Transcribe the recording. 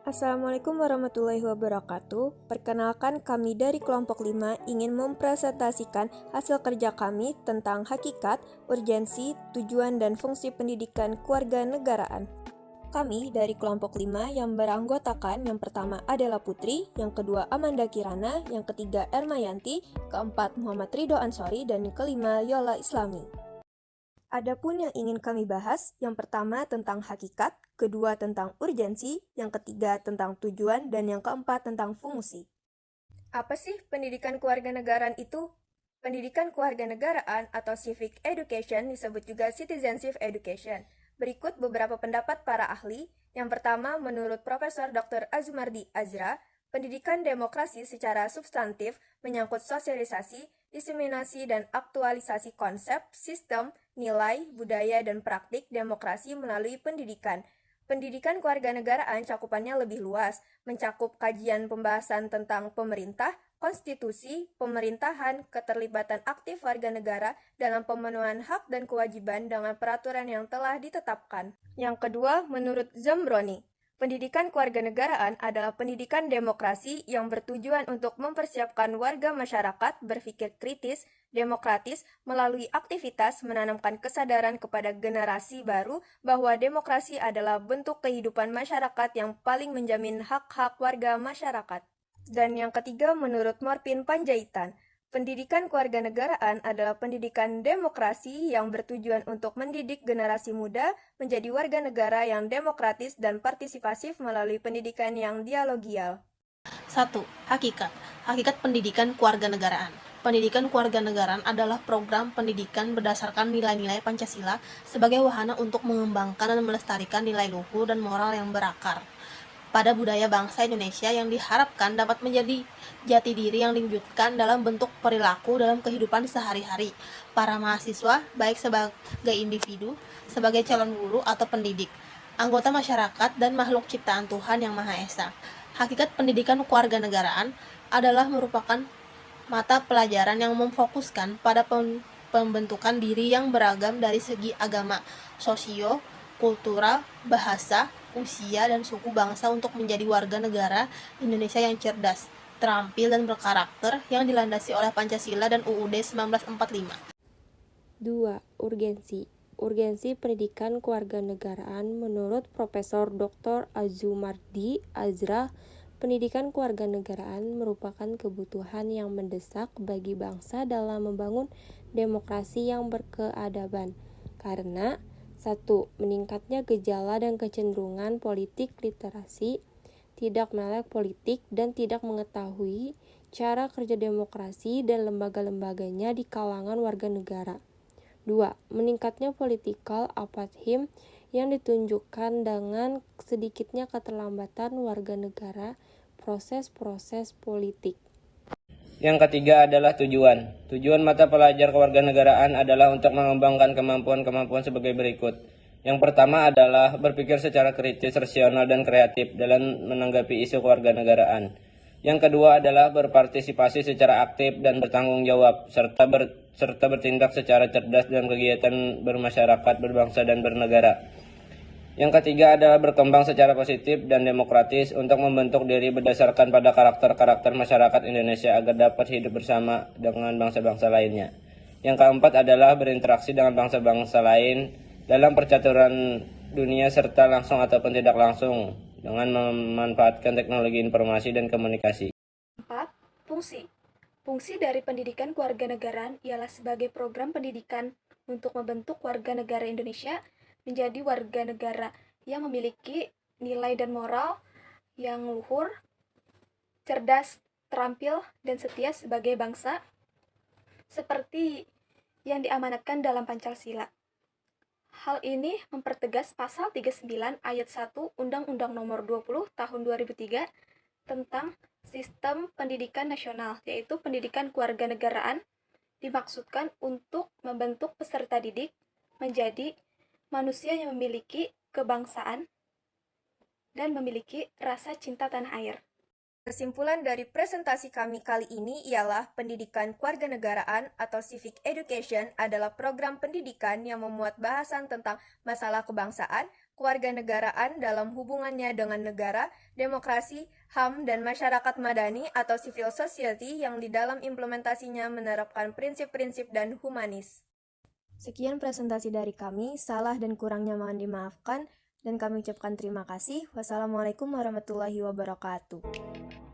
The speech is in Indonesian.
Assalamualaikum warahmatullahi wabarakatuh. Perkenalkan, kami dari kelompok 5 ingin mempresentasikan hasil kerja kami tentang hakikat, urgensi, tujuan, dan fungsi pendidikan kewarganegaraan. Kami dari kelompok 5 yang beranggotakan yang pertama adalah Putri, yang kedua Amanda Kirana, yang ketiga Ermayanti, keempat Muhammad Ridho Ansori, dan yang kelima Yola Islami. Adapun yang ingin kami bahas, yang pertama tentang hakikat, kedua tentang urgensi, yang ketiga tentang tujuan, dan yang keempat tentang fungsi. Apa sih pendidikan kewarganegaraan itu? Pendidikan kewarganegaraan atau civic education disebut juga citizenship education. Berikut beberapa pendapat para ahli. Yang pertama, menurut Profesor Dr. Azumardi Azra, pendidikan demokrasi secara substantif menyangkut sosialisasi, diseminasi, dan aktualisasi konsep, sistem, nilai, budaya, dan praktik demokrasi melalui pendidikan. Pendidikan kewarganegaraan cakupannya lebih luas, mencakup kajian pembahasan tentang pemerintah, konstitusi, pemerintahan, keterlibatan aktif warga negara dalam pemenuhan hak dan kewajiban dengan peraturan yang telah ditetapkan. Yang kedua, menurut Zambroni, pendidikan kewarganegaraan adalah pendidikan demokrasi yang bertujuan untuk mempersiapkan warga masyarakat berpikir kritis, demokratis, melalui aktivitas menanamkan kesadaran kepada generasi baru bahwa demokrasi adalah bentuk kehidupan masyarakat yang paling menjamin hak-hak warga masyarakat. Dan yang ketiga, menurut Morpin Panjaitan, pendidikan kewarganegaraan adalah pendidikan demokrasi yang bertujuan untuk mendidik generasi muda menjadi warga negara yang demokratis dan partisipasif melalui pendidikan yang dialogial. 1. Hakikat. Hakikat pendidikan kewarganegaraan. Pendidikan kewarganegaraan adalah program pendidikan berdasarkan nilai-nilai Pancasila sebagai wahana untuk mengembangkan dan melestarikan nilai luhur dan moral yang berakar pada budaya bangsa Indonesia yang diharapkan dapat menjadi jati diri yang diwujudkan dalam bentuk perilaku dalam kehidupan sehari-hari para mahasiswa, baik sebagai individu, sebagai calon guru atau pendidik, anggota masyarakat, dan makhluk ciptaan Tuhan Yang Maha Esa. Hakikat pendidikan kewarganegaraan adalah merupakan mata pelajaran yang memfokuskan pada pembentukan diri yang beragam dari segi agama, sosio, kultural, bahasa, usia, dan suku bangsa untuk menjadi warga negara Indonesia yang cerdas, terampil, dan berkarakter yang dilandasi oleh Pancasila dan UUD 1945. 2. Urgensi. Urgensi pendidikan kewarganegaraan menurut Profesor Dr. Azumardi Azra, pendidikan kewarganegaraan merupakan kebutuhan yang mendesak bagi bangsa dalam membangun demokrasi yang berkeadaban. Karena 1. Meningkatnya gejala dan kecenderungan politik literasi, tidak melek politik, dan tidak mengetahui cara kerja demokrasi dan lembaga-lembaganya di kalangan warga negara. 2. Meningkatnya political apatheia yang ditunjukkan dengan sedikitnya keterlambatan warga negara proses-proses politik. Yang ketiga adalah tujuan. Tujuan mata pelajar kewarganegaraan adalah untuk mengembangkan kemampuan-kemampuan sebagai berikut. Yang pertama adalah berpikir secara kritis, rasional, dan kreatif dalam menanggapi isu kewarganegaraan. Yang kedua adalah berpartisipasi secara aktif dan bertanggung jawab, serta bertindak secara cerdas dalam kegiatan bermasyarakat, berbangsa, dan bernegara. Yang ketiga adalah berkembang secara positif dan demokratis untuk membentuk diri berdasarkan pada karakter-karakter masyarakat Indonesia agar dapat hidup bersama dengan bangsa-bangsa lainnya. Yang keempat adalah berinteraksi dengan bangsa-bangsa lain dalam percaturan dunia serta langsung ataupun tidak langsung dengan memanfaatkan teknologi informasi dan komunikasi. 4. Fungsi. Fungsi dari pendidikan kewarganegaraan ialah sebagai program pendidikan untuk membentuk warga negara Indonesia menjadi warga negara yang memiliki nilai dan moral yang luhur, cerdas, terampil, dan setia sebagai bangsa, seperti yang diamanatkan dalam Pancasila. Hal ini mempertegas pasal 39 ayat 1 Undang-Undang Nomor 20 Tahun 2003 tentang Sistem Pendidikan Nasional, yaitu pendidikan kewarganegaraan dimaksudkan untuk membentuk peserta didik menjadi manusia yang memiliki kebangsaan dan memiliki rasa cinta tanah air. Kesimpulan dari presentasi kami kali ini ialah pendidikan kewarganegaraan atau civic education adalah program pendidikan yang memuat bahasan tentang masalah kebangsaan, kewarganegaraan dalam hubungannya dengan negara, demokrasi, HAM, dan masyarakat madani atau civil society yang di dalam implementasinya menerapkan prinsip-prinsip dan humanis. Sekian presentasi dari kami, salah dan kurangnya mohon dimaafkan, dan kami ucapkan terima kasih. Wassalamualaikum warahmatullahi wabarakatuh.